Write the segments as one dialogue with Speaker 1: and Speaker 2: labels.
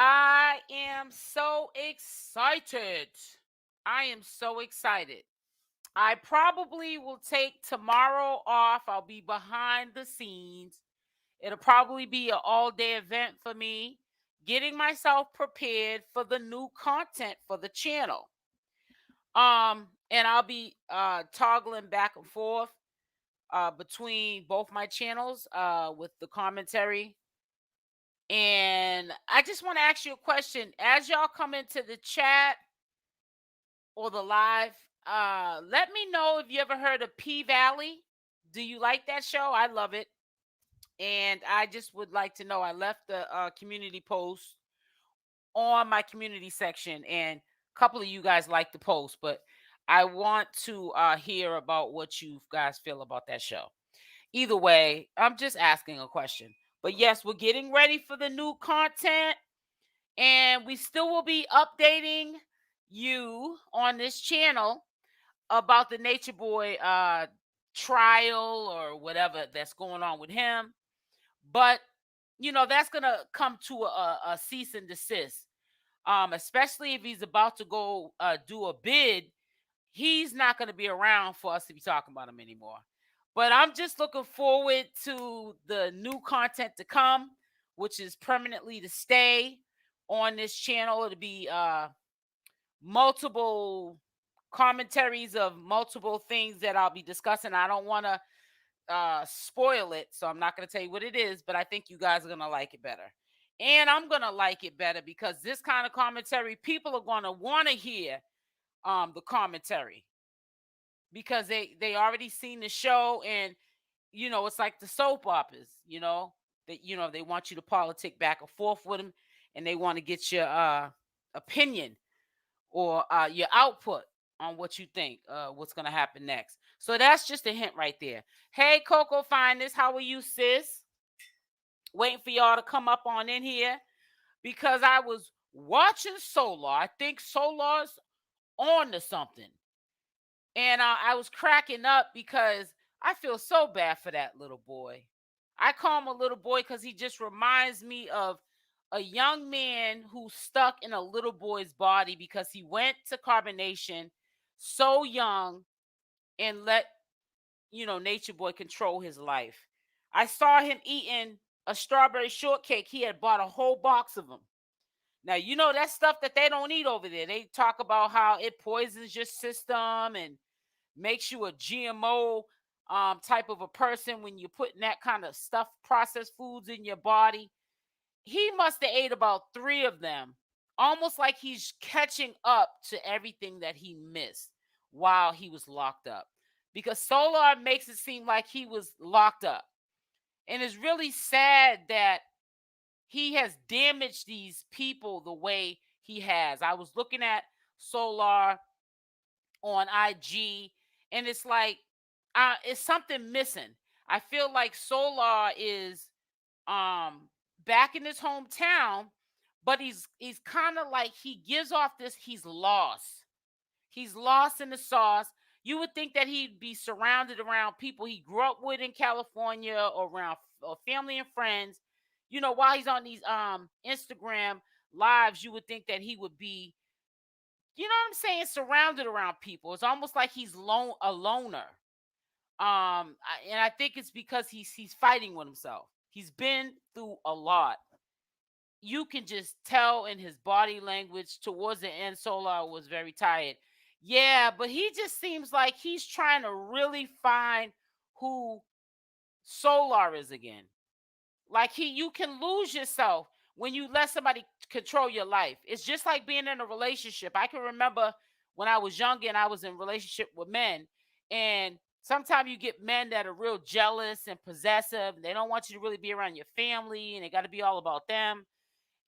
Speaker 1: I am so excited. I am so excited. I probably will take tomorrow off. I'll be behind the scenes. It'll probably be an all day event for me, getting myself prepared for the new content for the channel. And I'll be toggling back and forth between both my channels with the commentary. And I just want to ask you a question. As y'all come into the chat or the live, let me know if you ever heard of P Valley. Do you like that show? I love it. And I just would like to know. I left the community post on my community section, and a couple of you guys like the post, but I want to hear about what you guys feel about that show. Either way, I'm just asking a question. But yes, we're getting ready for the new content, and we still will be updating you on this channel about the Nature Boy trial or whatever that's going on with him. But that's gonna come to a cease and desist. Especially if he's about to go do a bid, he's not gonna be around for us to be talking about him anymore. But I'm just looking forward to the new content to come, which is permanently to stay on this channel. It'll be multiple commentaries of multiple things that I'll be discussing. I don't want to spoil it, so I'm not going to tell you what it is, but I think you guys are going to like it better. And I'm going to like it better because this kind of commentary, people are going to want to hear the commentary because they already seen the show, and it's like the soap operas, that they want you to politic back and forth with them, and they want to get your opinion or your output on what you think what's going to happen next. So that's just a hint right there. Hey, Coco Finest, how are you, sis? Waiting for y'all to come up on in here because I was watching Solar. I think Solar's on to something. And I was cracking up because I feel so bad for that little boy. I call him a little boy because he just reminds me of a young man who's stuck in a little boy's body because he went to carbonation so young and let Nature Boy control his life. I saw him eating a strawberry shortcake. He had bought a whole box of them. Now that's stuff that they don't eat over there. They talk about how it poisons your system and makes you a GMO type of a person when you're putting that kind of stuff, processed foods in your body. He must have ate about 3 of them, almost like he's catching up to everything that he missed while he was locked up. Because Solar makes it seem like he was locked up. And it's really sad that he has damaged these people the way he has. I was looking at Solar on IG, and it's like it's something missing. I feel like Solar is back in his hometown, but he's kind of like he gives off this he's lost. He's lost in the sauce. You would think that he'd be surrounded around people he grew up with in California or around or family and friends. While he's on these Instagram lives, you would think that he would be, what I'm saying, surrounded around people. It's almost like he's a loner. And I think it's because he's fighting with himself. He's been through a lot. You can just tell in his body language towards the end. Solar was very tired. Yeah, but he just seems like he's trying to really find who Solar is again. Like you can lose yourself when you let somebody control your life. It's just like being in a relationship. I can remember when I was younger and I was in relationship with men, and sometimes you get men that are real jealous and possessive. And they don't want you to really be around your family, and they got to be all about them.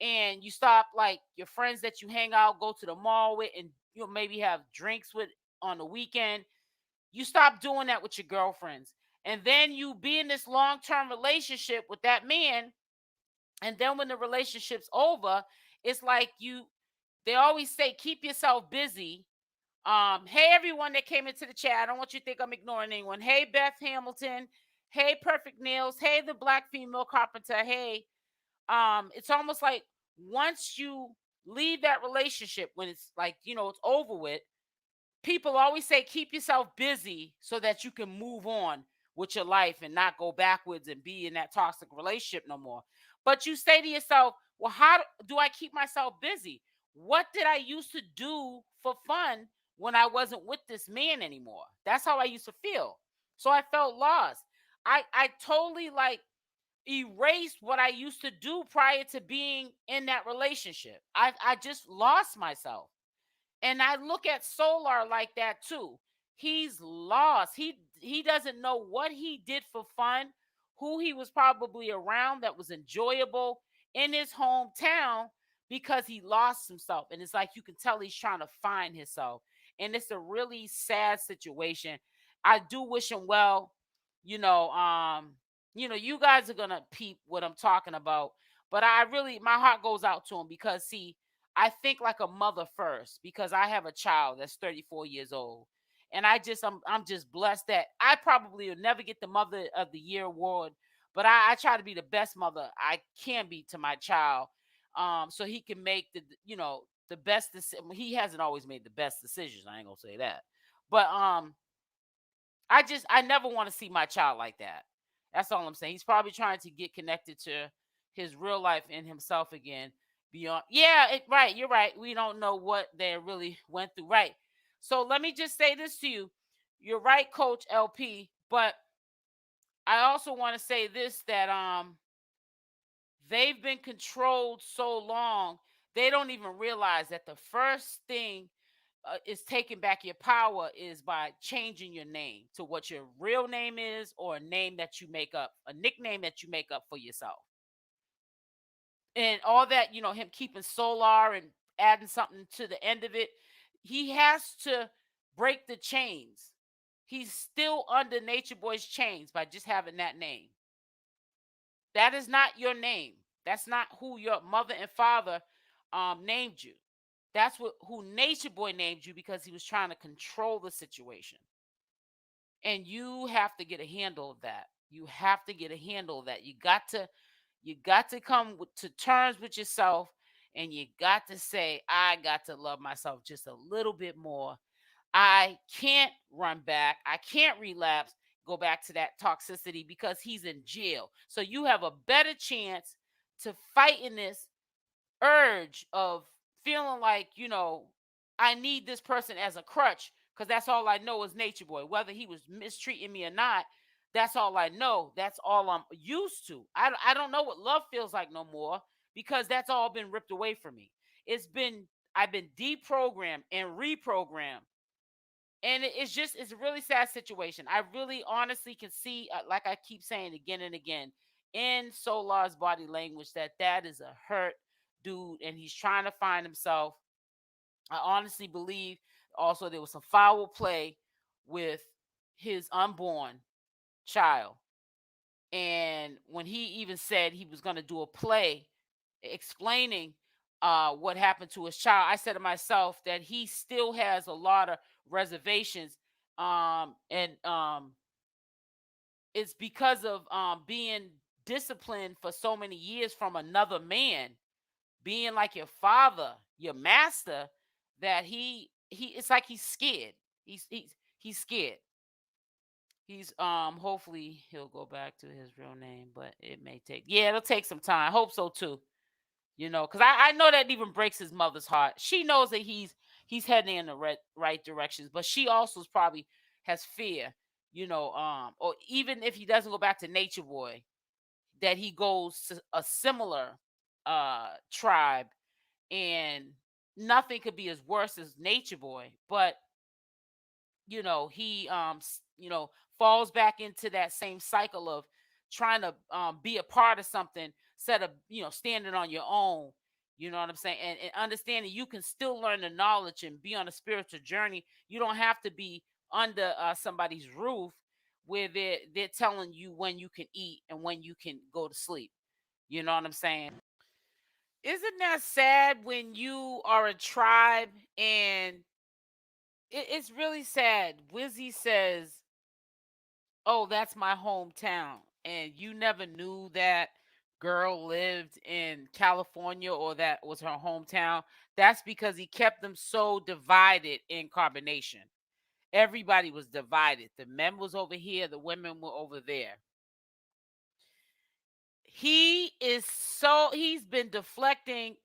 Speaker 1: And you stop like your friends that you hang out, go to the mall with, and you'll maybe have drinks with on the weekend. You stop doing that with your girlfriends. And then you be in this long-term relationship with that man. And then when the relationship's over, it's like they always say, keep yourself busy. Hey, everyone that came into the chat. I don't want you to think I'm ignoring anyone. Hey, Beth Hamilton. Hey, Perfect Nails. Hey, the Black Female Carpenter. Hey, it's almost like once you leave that relationship, when it's like, it's over with, people always say keep yourself busy so that you can move on with your life and not go backwards and be in that toxic relationship no more. But you say to yourself, well, how do I keep myself busy? What did I used to do for fun when I wasn't with this man anymore? That's how I used to feel. So I felt lost. I totally like erased what I used to do prior to being in that relationship. I just lost myself. And I look at Solar like that too. He's lost. He doesn't know what he did for fun, who he was probably around that was enjoyable in his hometown, because he lost himself. And it's like you can tell he's trying to find himself. And it's a really sad situation. I do wish him well. You know, you guys are gonna peep what I'm talking about. But I really, my heart goes out to him, because see, I think like a mother first, because I have a child that's 34 years old. And I'm just blessed that I probably will never get the Mother of the Year award, but I try to be the best mother I can be to my child. So he can make the best decision. He hasn't always made the best decisions. I ain't gonna say that. But I never want to see my child like that. That's all I'm saying. He's probably trying to get connected to his real life and himself again. Beyond, yeah, right. You're right. We don't know what they really went through, right? So let me just say this to you. You're right, Coach LP. But I also want to say this, that they've been controlled so long, they don't even realize that the first thing is taking back your power is by changing your name to what your real name is, or a name that you make up, a nickname that you make up for yourself. And all that, him keeping Solar and adding something to the end of it, he has to break the chains. He's still under Nature Boy's chains by just having that name. That is not your name. That's not who your mother and father named you. That's who Nature Boy named you, because he was trying to control the situation. And you have to get a handle of that. You have to get a handle of that. You got to come to terms with yourself, and you got to say, I got to love myself just a little bit more. I can't run back. I can't relapse, go back to that toxicity, because he's in jail. So you have a better chance to fight in this urge of feeling like, I need this person as a crutch, because that's all I know is Nature Boy. Whether he was mistreating me or not, that's all I know. That's all I'm used to. I don't know what love feels like no more, because that's all been ripped away from me. I've been deprogrammed and reprogrammed. And it's a really sad situation. I really honestly can see, like I keep saying again and again, in Solar's body language, that is a hurt dude, and he's trying to find himself. I honestly believe also there was some foul play with his unborn child. And when he even said he was going to do a play explaining what happened to his child, I said to myself that he still has a lot of reservations. And It's because of being disciplined for so many years from another man, being like your father, your master, that he it's like he's scared. He's scared. He's hopefully he'll go back to his real name, but it may take, yeah, it'll take some time. I hope so too. Because I know that even breaks his mother's heart. She knows that he's heading in the right directions, but she also probably has fear, or even if he doesn't go back to Nature Boy, that he goes to a similar tribe, and nothing could be as worse as Nature Boy. But he falls back into that same cycle of trying to be a part of something, instead of standing on your own. You know what I'm saying? And understanding you can still learn the knowledge and be on a spiritual journey. You don't have to be under somebody's roof, where they're telling you when you can eat and when you can go to sleep. You know what I'm saying? Isn't that sad when you are a tribe, and it's really sad. Wizzy says, "Oh, that's my hometown," and you never knew that. girl lived in California or that was her hometown, that's because he kept them so divided in carbonation. Everybody was divided. The men was over here, the women were over there. He's been deflecting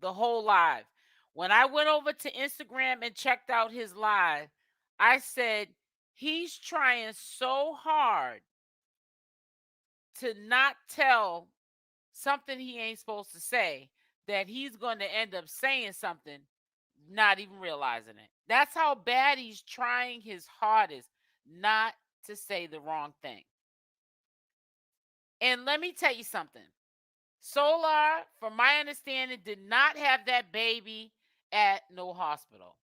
Speaker 1: the whole live. When I went over to Instagram and checked out his live, I said he's trying so hard to not tell something he ain't supposed to say that he's going to end up saying something, not even realizing it. That's how bad he's trying his hardest not to say the wrong thing. And let me tell you something. 𝗪𝗛, from my understanding, did not have that baby at no hospital.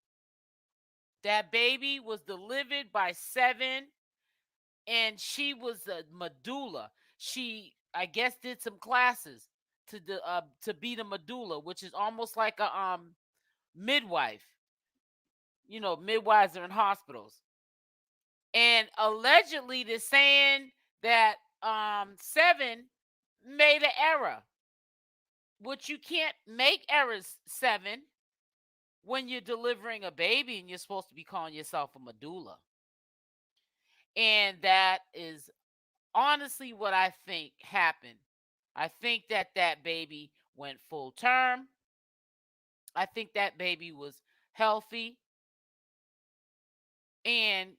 Speaker 1: That baby was delivered by 7, and she was a medulla. She, I guess, did some classes to be the medulla, which is almost like a midwife. You know, midwives are in hospitals. And allegedly they're saying that 7 made an error, which you can't make errors, 7, when you're delivering a baby and you're supposed to be calling yourself a medulla. And that is honestly what I think happened. I think that baby went full term. I think that baby was healthy and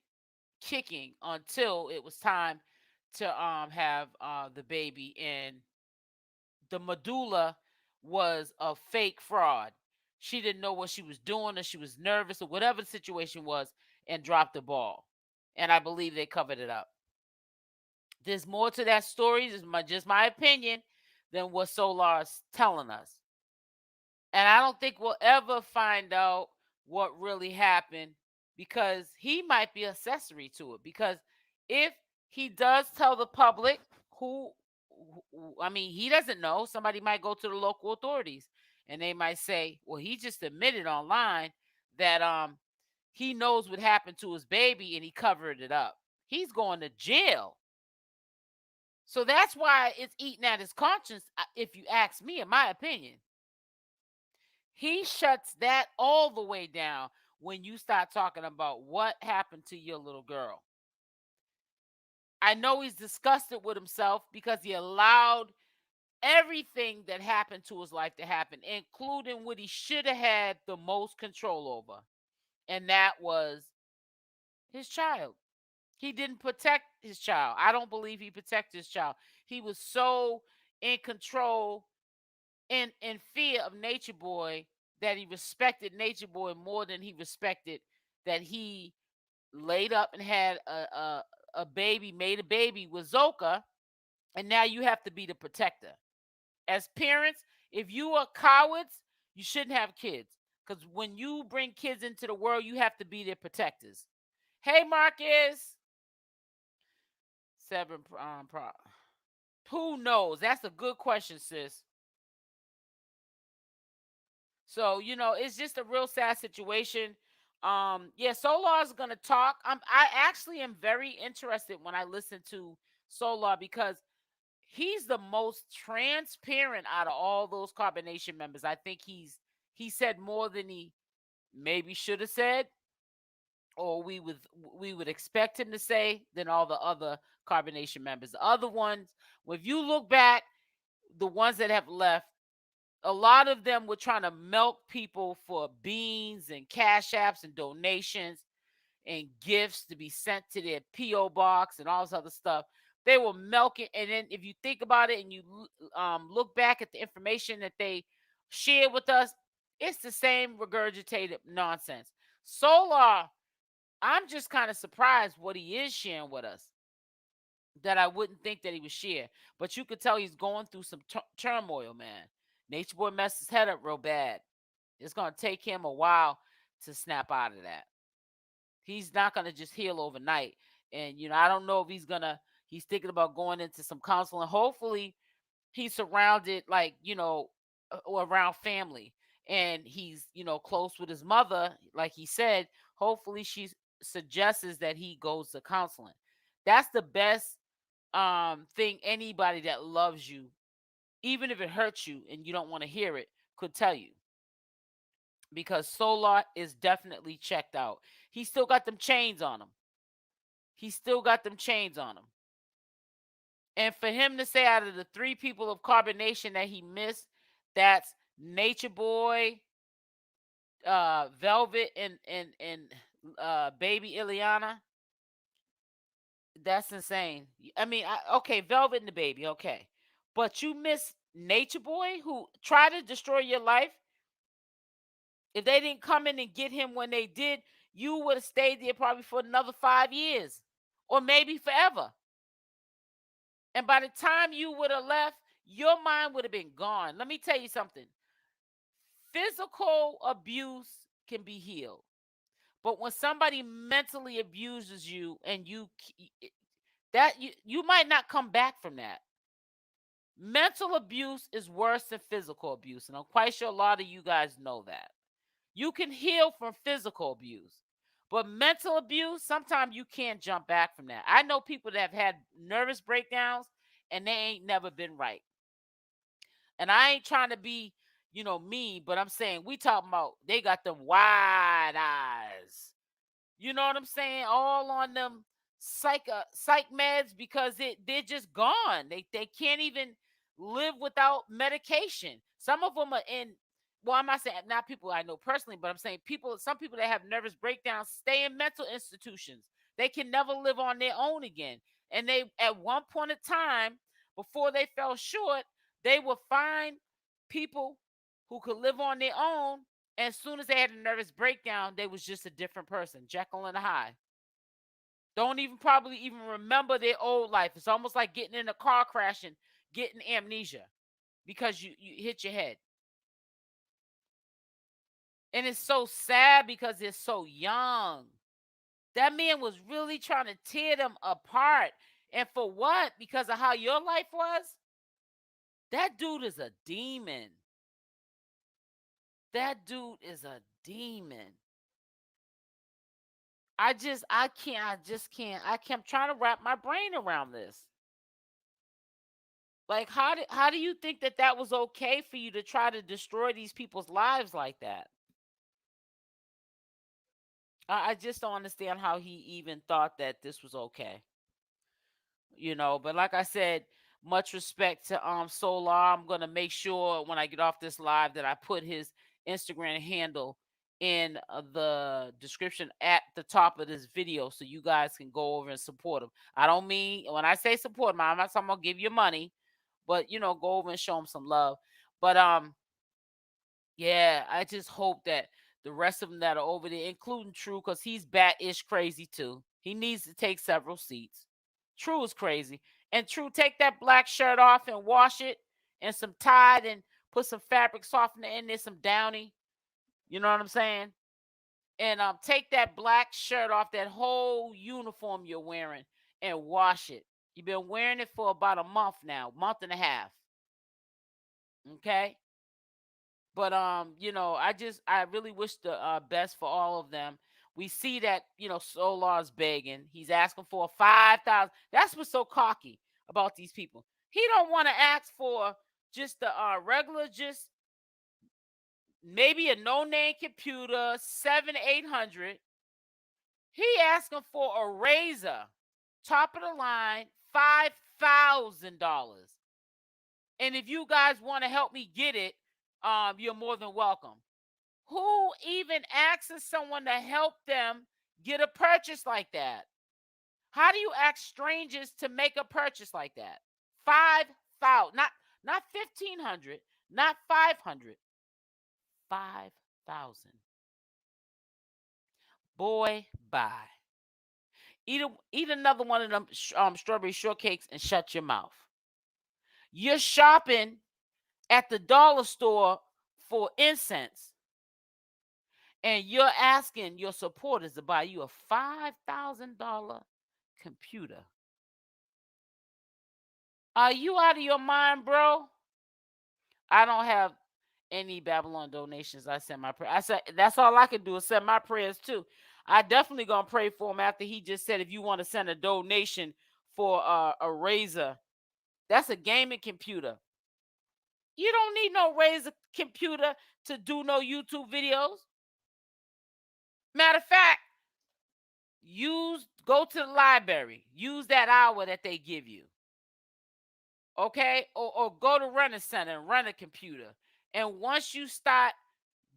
Speaker 1: kicking until it was time to have the baby, and the medulla was a fake fraud. She didn't know what she was doing, or she was nervous, or whatever the situation was, and dropped the ball. And I believe they covered it up. There's more to that story. This is just my opinion than what 𝗪𝗛's telling us. And I don't think we'll ever find out what really happened, because he might be accessory to it. Because if he does tell the public, I mean, he doesn't know. Somebody might go to the local authorities and they might say, well, he just admitted online that he knows what happened to his baby and he covered it up. He's going to jail. So that's why it's eating at his conscience, if you ask me, in my opinion. He shuts that all the way down when you start talking about what happened to your little girl. I know he's disgusted with himself because he allowed everything that happened to his life to happen, including what he should have had the most control over, and that was his child. He didn't protect his child. I don't believe he protected his child. He was so in control and in fear of Natureboy that he respected Natureboy more than he respected that he laid up and had a baby, made a baby with 𝗪𝗪, and now you have to be the protector. As parents, if you are cowards, you shouldn't have kids. Because when you bring kids into the world, you have to be their protectors. Hey, Marcus. 7 Who knows? That's a good question, sis. So, it's just a real sad situation. Yeah, 𝗪𝗛 is gonna talk. I actually am very interested when I listen to 𝗪𝗛, because he's the most transparent out of all those carbonation members. I think he said more than he maybe should have said, or we would expect him to say, than all the other carbonation members. The other ones, if you look back, the ones that have left, a lot of them were trying to milk people for beans and cash apps and donations and gifts to be sent to their P.O. box and all this other stuff. They were milking. And then if you think about it and you look back at the information that they shared with us, it's the same regurgitated nonsense. 𝗪𝗛, I'm just kind of surprised what he is sharing with us, that I wouldn't think that he would share. But you could tell he's going through some turmoil, man. Natureboy messed his head up real bad. It's going to take him a while to snap out of that. He's not going to just heal overnight. And, I don't know if he's thinking about going into some counseling. Hopefully he's surrounded, like, around family. And he's, close with his mother, like he said. Hopefully she suggests that he goes to counseling. That's the best thing anybody that loves you, even if it hurts you and you don't want to hear it, could tell you. Because Solar is definitely checked out. He still got them chains on him. He still got them chains on him. And for him to say out of the 3 people of Carbonation that he missed, that's Natureboy, Velvet, and Baby Ileana. That's insane. I mean, okay, Velvet and the Baby, okay. But you miss Natureboy, who tried to destroy your life. If they didn't come in and get him when they did, you would have stayed there probably for another 5 years or maybe forever. And by the time you would have left, your mind would have been gone. Let me tell you something. Physical abuse can be healed. But when somebody mentally abuses you and you might not come back from that. Mental abuse is worse than physical abuse, and I'm quite sure a lot of you guys know that. You can heal from physical abuse, but mental abuse, sometimes you can't jump back from that. I know people that have had nervous breakdowns and they ain't never been right. And I ain't trying to be, me, but I'm saying we talking about they got them wide eyes. You know what I'm saying? All on them psych meds because they're just gone. They can't even live without medication. Some of them are in. Well, I'm not saying not people I know personally, but I'm saying some people that have nervous breakdowns stay in mental institutions. They can never live on their own again. And they, at one point in time, before they fell short, they would find people who could live on their own. And as soon as they had a nervous breakdown, they was just a different person, Jekyll and Hyde. Don't even probably even remember their old life. It's almost like getting in a car crash and getting amnesia because you hit your head. And it's so sad because they're so young. That man was really trying to tear them apart. And for what? Because of how your life was? That dude is a demon. That dude is a demon. I just can't. I kept trying to wrap my brain around this. Like, how do you think that was okay for you to try to destroy these people's lives like that? I just don't understand how he even thought that this was okay. But like I said, much respect to Solar. I'm gonna make sure when I get off this live that I put his Instagram handle in the description at the top of this video so you guys can go over and support him. I don't mean when I say support him, I'm not talking about give you money, but go over and show him some love. But yeah, I just hope that the rest of them that are over there, including True, because he's bat-ish crazy too. He needs to take several seats. True is crazy. And True, take that black shirt off and wash it and some Tide and put some fabric softener in there, some Downy. You know what I'm saying? And take that black shirt off, that whole uniform you're wearing, and wash it. You've been wearing it for about a month now, month and a half. Okay? But I really wish the best for all of them. We see that Solar's begging. He's asking for 5,000. That's what's so cocky about these people. He don't want to ask for just the regular, just maybe a no-name computer, 700-800. He asking for a razor, top of the line, $5,000. And if you guys want to help me get it, you're more than welcome. Who even asks someone to help them get a purchase like that? How do you ask strangers to make a purchase like that? 5,000, not 1,500, not 500, 5,000. Boy, bye. Eat another one of them strawberry shortcakes and shut your mouth. You're shopping at the dollar store for incense, and you're asking your supporters to buy you a $5,000 computer. Are you out of your mind, bro? I don't have any Babylon donations. I send my prayer. I said that's all I can do is send my prayers too. I definitely gonna pray for him after he just said if you want to send a donation for a Razer. That's a gaming computer. You don't need no Razer computer to do no YouTube videos. Matter of fact, go to the library. Use that hour that they give you. Okay? Or go to Running Center and run a computer. And once you start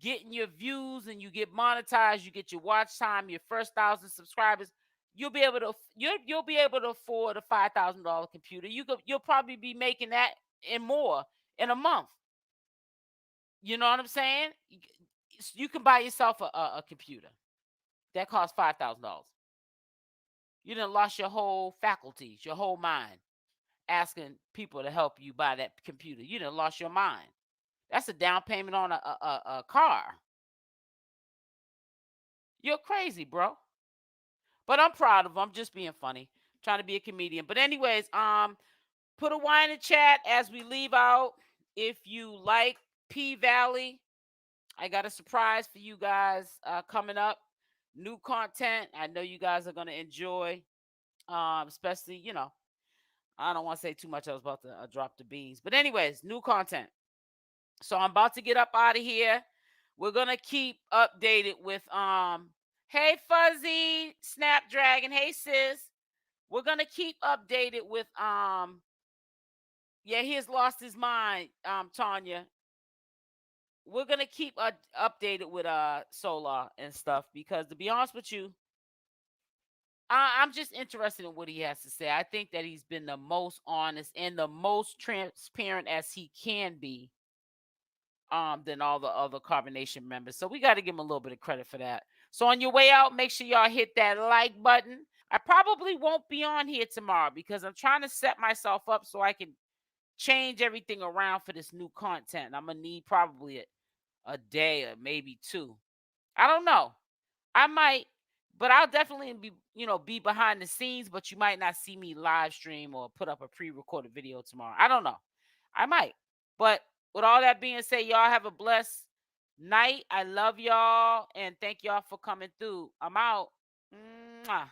Speaker 1: getting your views and you get monetized, you get your watch time, your first 1,000 subscribers, you'll be able to afford a $5,000 computer. You'll probably be making that and more in a month. You know what I'm saying? You can buy yourself a computer that costs $5,000. You done lost your whole faculties, your whole mind, asking people to help you buy that computer. You done lost your mind. That's a down payment on a car. You're crazy, bro. But I'm proud of him. I'm just being funny, trying to be a comedian. But anyways, put a Y in the chat as we leave out. If you like P Valley, I got a surprise for you guys coming up. New content. I know you guys are gonna enjoy. Especially, I don't want to say too much. I was about to drop the beans. But anyways, new content. So I'm about to get up out of here. We're gonna keep updated with hey Fuzzy, Snapdragon, hey sis. We're gonna keep updated with yeah, he has lost his mind, Tanya. We're gonna keep updated with Solar and stuff because to be honest with you, I'm just interested in what he has to say. I think that he's been the most honest and the most transparent as he can be than all the other Carbonation members. So we got to give him a little bit of credit for that. So on your way out, make sure y'all hit that like button. I probably won't be on here tomorrow because I'm trying to set myself up so I can change everything around for this new content. I'm gonna need probably a day or maybe two. I don't know. I might, but I'll definitely be behind the scenes, but you might not see me live stream or put up a pre-recorded video tomorrow. I don't know. I might. But with all that being said, y'all have a blessed night. I love y'all and thank y'all for coming through. I'm out. Mwah.